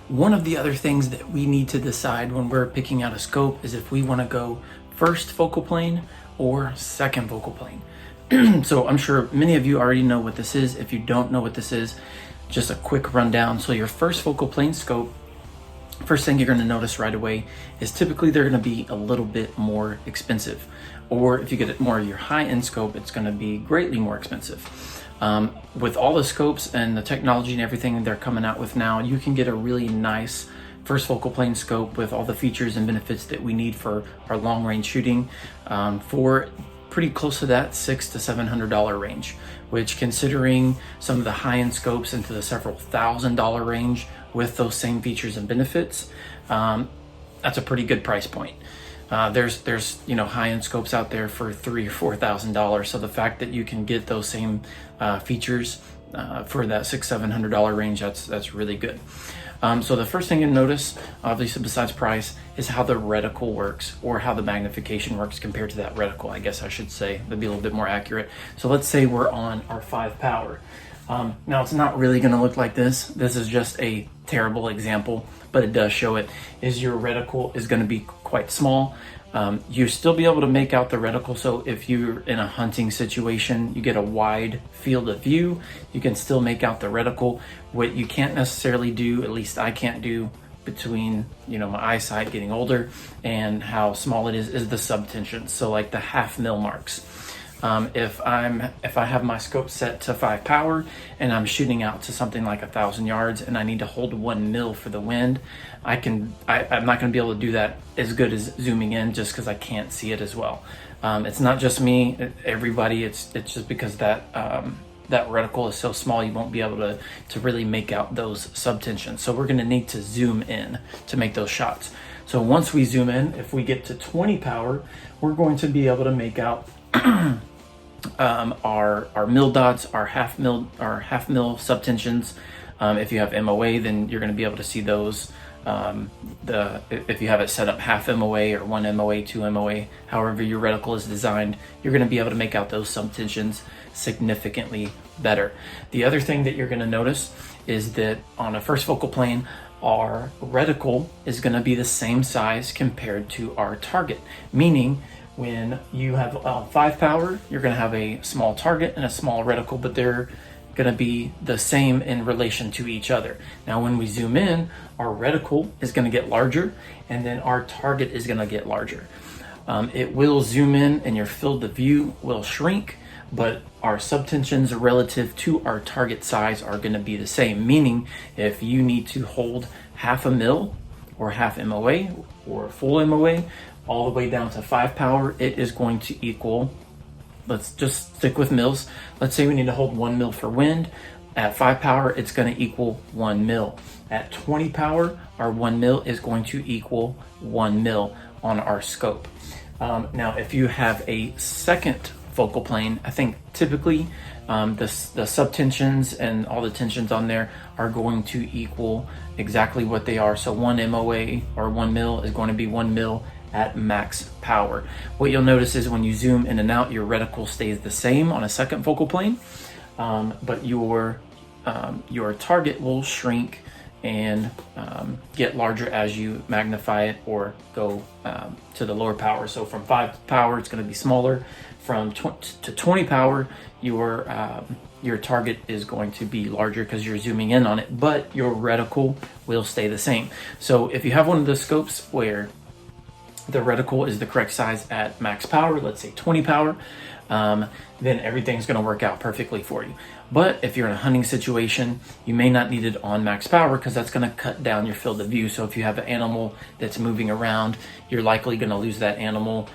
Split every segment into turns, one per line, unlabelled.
One of the other things that we need to decide when we're picking out a scope is if we want to go first focal plane or second focal plane. So I'm sure many of you already know what this is. If you don't know what this is, just a quick rundown. So your first focal plane scope, first thing you're going to notice right away is typically they're going to be a little bit more expensive. Or if you get more of your high-end scope, it's going to be greatly more expensive. With all the scopes and the technology and everything they're coming out with now, you can get a really nice first focal plane scope with all the features and benefits that we need for our long range shooting for pretty close to that $600 to $700 range, which, considering some of the high-end scopes into the several $1,000 range with those same features and benefits, that's a pretty good price point. There's high-end scopes out there for $3,000 or $4,000. So the fact that you can get those same features for that $600 to $700 range, that's really good. So the first thing you notice, obviously besides price, is how the reticle works, or how the magnification works compared to that reticle, I guess I should say. That'd be a little bit more accurate. So let's say we're on our 5 power. Now it's not really going to look like this. This is just a terrible example, but it does show it. Is your reticle is going to be quite small. You still be able to make out the reticle. So if you're in a hunting situation, you get a wide field of view, you can still make out the reticle. What you can't necessarily do, at least I can't do, between my eyesight getting older and how small it is the sub-tensions. So like the 1/2 mil marks. If I have my scope set to 5 power and I'm shooting out to something like 1,000 yards and I need to hold 1 mil for the wind, I'm not going to be able to do that as good as zooming in, just because I can't see it as well. It's not just me, everybody. It's just because that reticle is so small, you won't be able to really make out those sub-tensions. So we're going to need to zoom in to make those shots. So once we zoom in, if we get to 20 power, we're going to be able to make out our mil dots, our half mil sub-tensions. If you have MOA, then you're going to be able to see those. If you have it set up half MOA or 1 MOA, 2 MOA, however your reticle is designed, you're going to be able to make out those sub-tensions significantly better. The other thing that you're going to notice is that on a first focal plane, our reticle is going to be the same size compared to our target, meaning when you have 5 power, you're going to have a small target and a small reticle, but they're going to be the same in relation to each other. Now, when we zoom in, our reticle is going to get larger, and then our target is going to get larger. It will zoom in, and your field of view will shrink, but our sub-tensions relative to our target size are going to be the same. Meaning, if you need to hold 1/2 mil or 1/2 MOA or full MOA, all the way down to 5 power, it is going to equal, let's just stick with mils. Let's say we need to hold 1 mil for wind. At 5 power, it's going to equal 1 mil. At 20 power, our 1 mil is going to equal 1 mil on our scope. Now, if you have a second focal plane, I think typically the sub-tensions and all the tensions on there are going to equal exactly what they are. So 1 MOA or 1 mil is going to be 1 mil at max power. What you'll notice is when you zoom in and out, your reticle stays the same on a second focal plane, but your target will shrink and get larger as you magnify it or go to the lower power. So from 5 power, it's going to be smaller. From 20 power, your target is going to be larger because you're zooming in on it, but your reticle will stay the same. So if you have one of the scopes where the reticle is the correct size at max power, let's say 20 power, then everything's going to work out perfectly for you. But if you're in a hunting situation, you may not need it on max power because that's going to cut down your field of view. So if you have an animal that's moving around, you're likely going to lose that animal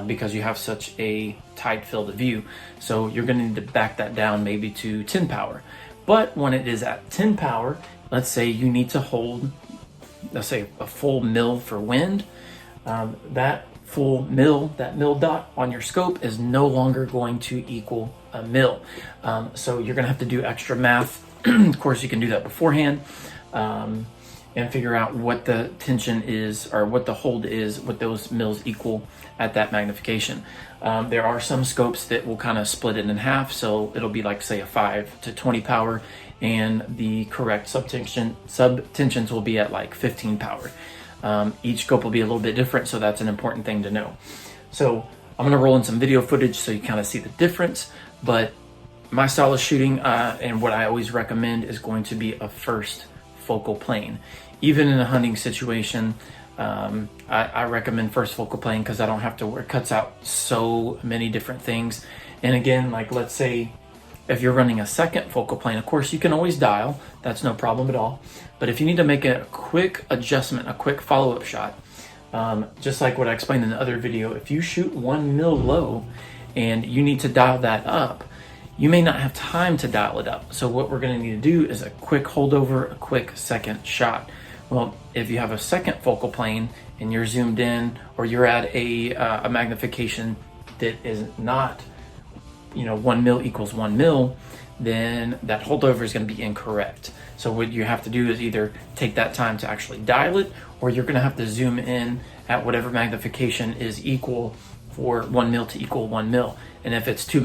because you have such a tight field of view. So you're going to need to back that down maybe to 10 power. But when it is at 10 power, let's say you need to hold, let's say a full mil for wind, that full mil, that mil dot on your scope is no longer going to equal a mil. So you're going to have to do extra math. Of course, you can do that beforehand. and figure out what the tension is or what the hold is, what those mils equal at that magnification. There are some scopes that will kind of split it in half, so it'll be like, say, a 5 to 20 power, and the correct sub-tensions will be at like 15 power. Each scope will be a little bit different, so that's an important thing to know. So I'm gonna roll in some video footage so you kind of see the difference, but my style of shooting and what I always recommend is going to be a first focal plane. Even in a hunting situation, I recommend first focal plane because I don't have to, it cuts out so many different things. And again, like let's say if you're running a second focal plane, of course you can always dial, that's no problem at all. But if you need to make a quick adjustment, a quick follow-up shot, just like what I explained in the other video, if you shoot 1 mil low and you need to dial that up, you may not have time to dial it up. So what we're gonna need to do is a quick holdover, a quick second shot. Well, if you have a second focal plane and you're zoomed in, or you're at a magnification that is not, 1 mil equals 1 mil, then that holdover is going to be incorrect. So what you have to do is either take that time to actually dial it, or you're going to have to zoom in at whatever magnification is equal for 1 mil to equal 1 mil. And if it's too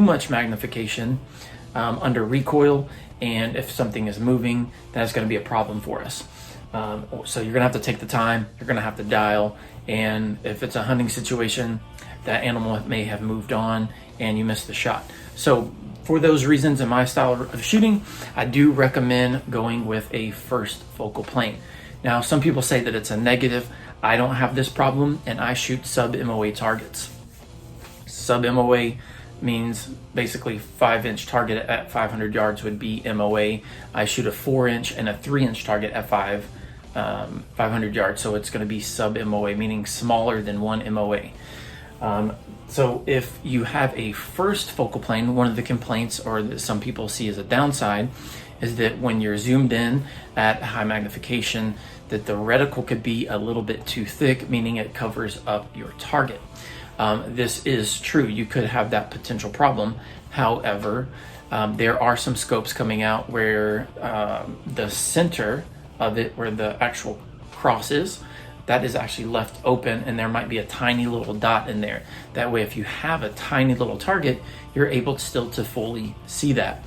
much magnification under recoil, and if something is moving, that's going to be a problem for us. So you're gonna have to take the time, you're gonna have to dial, and if it's a hunting situation, that animal may have moved on and you missed the shot. So for those reasons, in my style of shooting, I do recommend going with a first focal plane. Now, some people say that it's a negative. I don't have this problem, and I shoot sub-MOA targets. Sub-MOA means basically 5-inch target at 500 yards would be MOA. I shoot a 4-inch and a 3-inch target at 500 yards, so it's going to be sub-MOA, meaning smaller than 1 MOA. So if you have a first focal plane, one of the complaints, or that some people see as a downside, is that when you're zoomed in at high magnification, that the reticle could be a little bit too thick, meaning it covers up your target. This is true, you could have that potential problem. However, there are some scopes coming out where the center of it, where the actual cross is, that is actually left open, and there might be a tiny little dot in there. That way, if you have a tiny little target, you're able still to fully see that.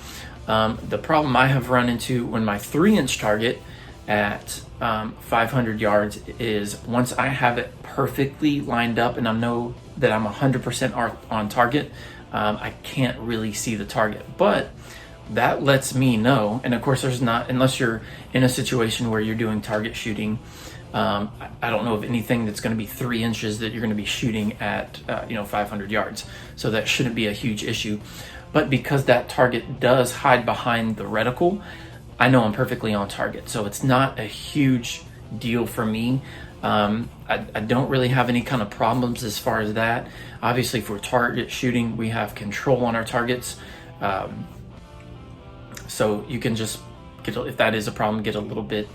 The problem I have run into when my 3-inch target at 500 yards is, once I have it perfectly lined up and I know that I'm 100% on target, I can't really see the target. But that lets me know, and of course there's not, unless you're in a situation where you're doing target shooting, I don't know of anything that's going to be 3 inches that you're going to be shooting at 500 yards, so that shouldn't be a huge issue. But because that target does hide behind the reticle, I know I'm perfectly on target, so it's not a huge deal for me. I don't really have any kind of problems as far as that. Obviously, for target shooting, we have control on our targets, so you can just get, if that is a problem, get a little bit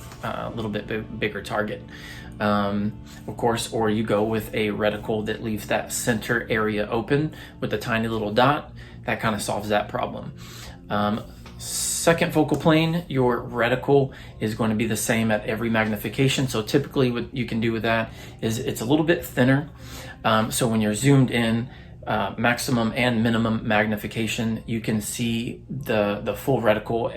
bigger target, of course, or you go with a reticle that leaves that center area open with a tiny little dot. That kind of solves that problem. Second focal plane, your reticle is going to be the same at every magnification. So typically what you can do with that is it's a little bit thinner. So when you're zoomed in, maximum and minimum magnification, you can see the full reticle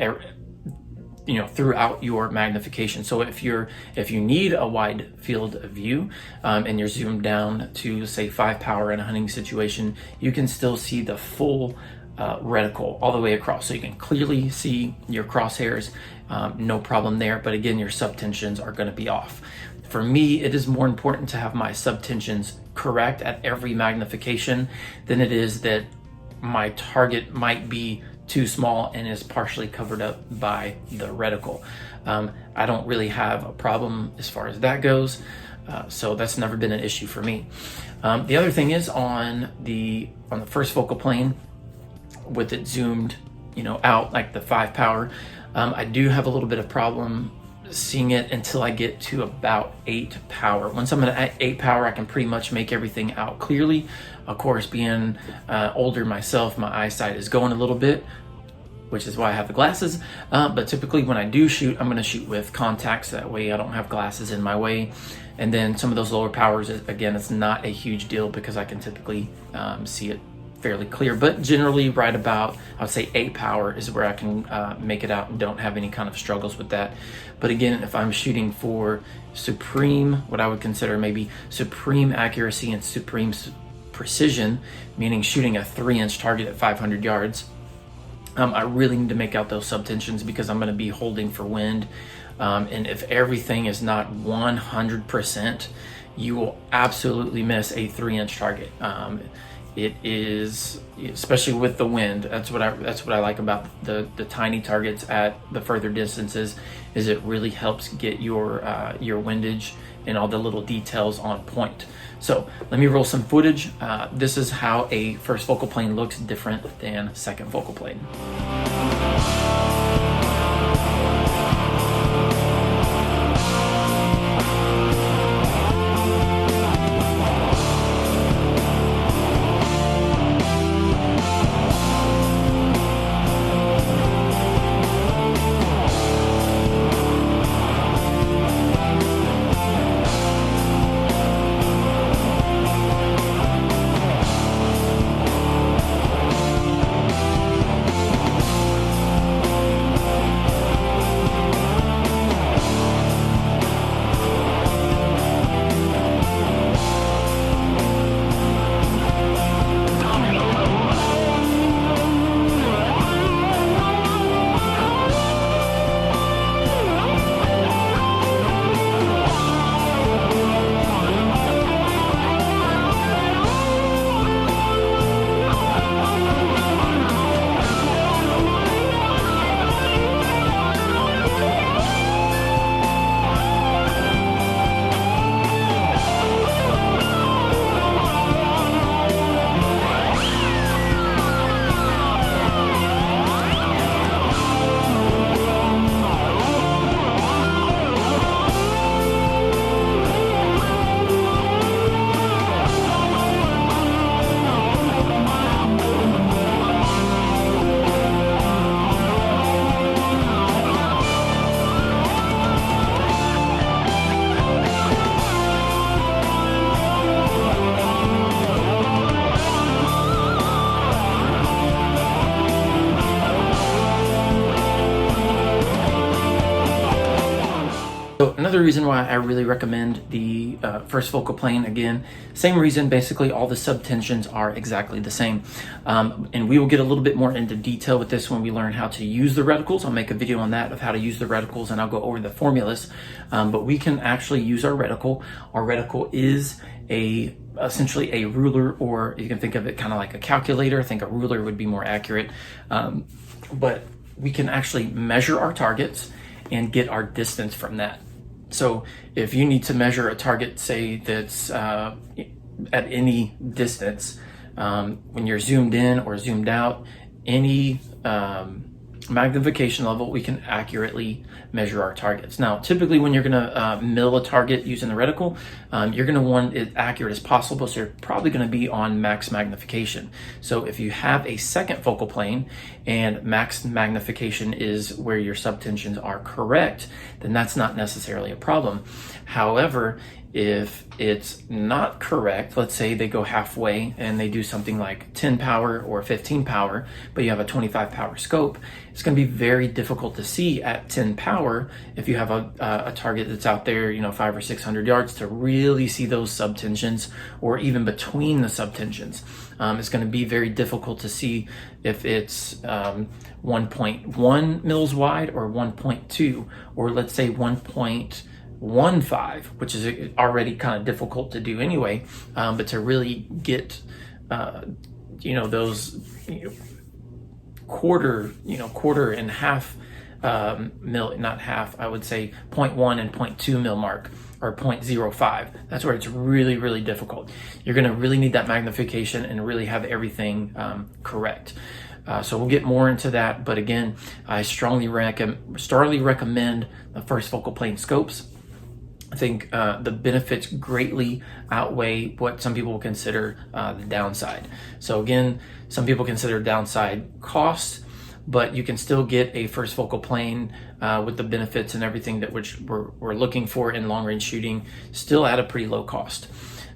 throughout your magnification. So if you need a wide field of view, and you're zoomed down to say 5 power in a hunting situation, you can still see the full reticle all the way across, so you can clearly see your crosshairs, no problem there. But again, your sub-tensions are going to be off. For me, it is more important to have my sub-tensions correct at every magnification than it is that my target might be too small and is partially covered up by the reticle. I don't really have a problem as far as that goes, so that's never been an issue for me. The other thing is on the first focal plane, with it zoomed out like the 5 power, I do have a little bit of problem seeing it until I get to about 8 power. Once I'm at 8 power, I can pretty much make everything out clearly. Of course, being older myself, my eyesight is going a little bit. which is why I have the glasses. But typically when I do shoot, I'm gonna shoot with contacts. That way I don't have glasses in my way. And then some of those lower powers, again, it's not a huge deal because I can typically see it fairly clear, but generally right about, I would say 8 power is where I can make it out and don't have any kind of struggles with that. But again, if I'm shooting for supreme, what I would consider maybe supreme accuracy and supreme precision, meaning shooting a 3-inch target at 500 yards, I really need to make out those sub-tensions because I'm going to be holding for wind. And if everything is not 100%, you will absolutely miss a 3-inch target. It is, especially with the wind, that's what I like about the tiny targets at the further distances, is it really helps get your windage and all the little details on point. So let me roll some footage. This is how a first focal plane looks different than second focal plane. So another reason why I really recommend the first focal plane, again, same reason, basically all the sub-tensions are exactly the same. And we will get a little bit more into detail with this when we learn how to use the reticles. I'll make a video on that of how to use the reticles, and I'll go over the formulas. But we can actually use our reticle. Our reticle is essentially a ruler, or you can think of it kind of like a calculator. I think a ruler would be more accurate. But we can actually measure our targets and get our distance from that. So if you need to measure a target, say that's at any distance, when you're zoomed in or zoomed out, any magnification level, we can accurately measure our targets. Now, typically when you're gonna mill a target using the reticle, you're gonna want it accurate as possible, so you're probably gonna be on max magnification. So if you have a second focal plane and max magnification is where your sub-tensions are correct, then that's not necessarily a problem. However, if it's not correct, let's say they go halfway and they do something like 10 power or 15 power, but you have a 25 power scope, it's going to be very difficult to see at 10 power if you have a target that's out there, 500 or 600 yards, to really see those sub-tensions, or even between the sub-tensions. It's going to be very difficult to see if it's 1.1 mils wide or 1.2, or let's say 1.15, which is already kind of difficult to do anyway, but to really get those quarter and half mil, not half, I would say 0.1 and 0.2 mil mark, or 0.05. That's where it's really, really difficult. You're going to really need that magnification and really have everything correct. So we'll get more into that, but again, I strongly recommend the first focal plane scopes. I think the benefits greatly outweigh what some people consider the downside. So again, some people consider downside cost, but you can still get a first focal plane with the benefits and everything that which we're looking for in long range shooting, still at a pretty low cost.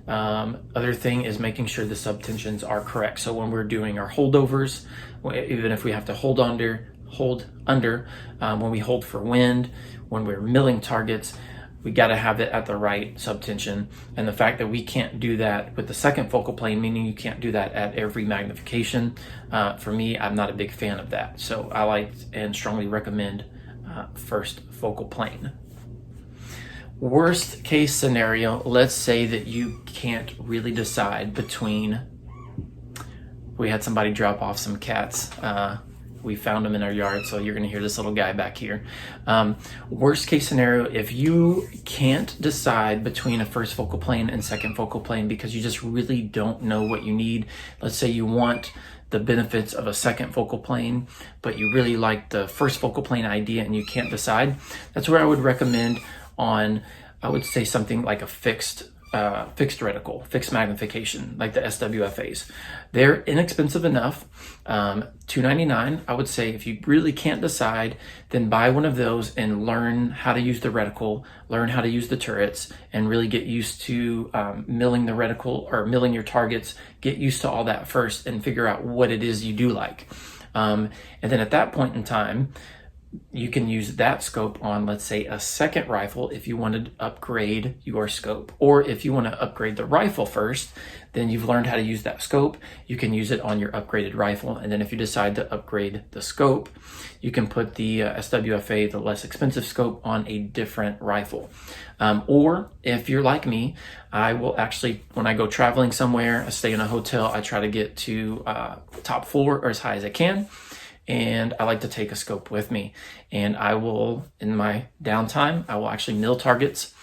Other thing is making sure the sub-tensions are correct. So when we're doing our holdovers, even if we have to hold under, when we hold for wind, when we're milling targets, we got to have it at the right sub-tension. And the fact that we can't do that with the second focal plane, meaning you can't do that at every magnification, for me, I'm not a big fan of that. So I like and strongly recommend first focal plane. Worst case scenario, let's say that you can't really decide between, we had somebody drop off some cats. We found them in our yard, so you're gonna hear this little guy back here. Worst case scenario, if you can't decide between a first focal plane and second focal plane because you just really don't know what you need. Let's say you want the benefits of a second focal plane, but you really like the first focal plane idea and you can't decide. That's where I would recommend on, I would say something like a fixed reticle, fixed magnification, like the SWFAs. They're inexpensive enough, $2.99. I would say if you really can't decide, then buy one of those and learn how to use the reticle, learn how to use the turrets, and really get used to milling the reticle or milling your targets. Get used to all that first and figure out what it is you do like. And then at that point in time, you can use that scope on, let's say, a second rifle if you want to upgrade your scope. Or if you want to upgrade the rifle first, then you've learned how to use that scope. You can use it on your upgraded rifle. And then if you decide to upgrade the scope, you can put the SWFA, the less expensive scope, on a different rifle. Or if you're like me, I will actually, when I go traveling somewhere, I stay in a hotel, I try to get to top floor or as high as I can. And I like to take a scope with me, and I will, in my downtime, I will actually mill targets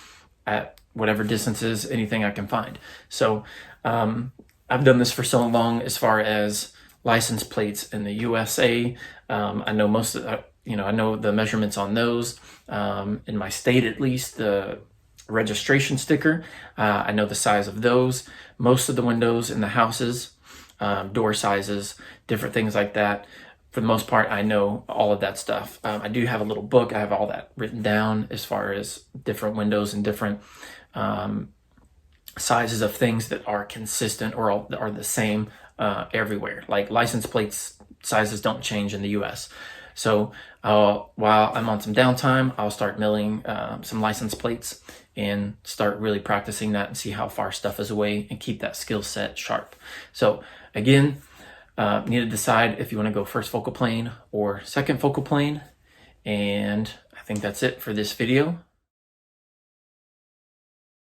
at whatever distances, anything I can find. So I've done this for so long as far as license plates in the USA. I know most of I know the measurements on those, in my state at least, the registration sticker, I know the size of those. Most of the windows in the houses, door sizes, different things like that. For the most part, I know all of that stuff. I do have a little book. I have all that written down as far as different windows and different sizes of things that are consistent or are the same everywhere. Like license plates sizes don't change in the US. So while I'm on some downtime, I'll start milling some license plates and start really practicing that and see how far stuff is away and keep that skill set sharp. So again, need to decide if you want to go first focal plane or second focal plane. And I think that's it for this video.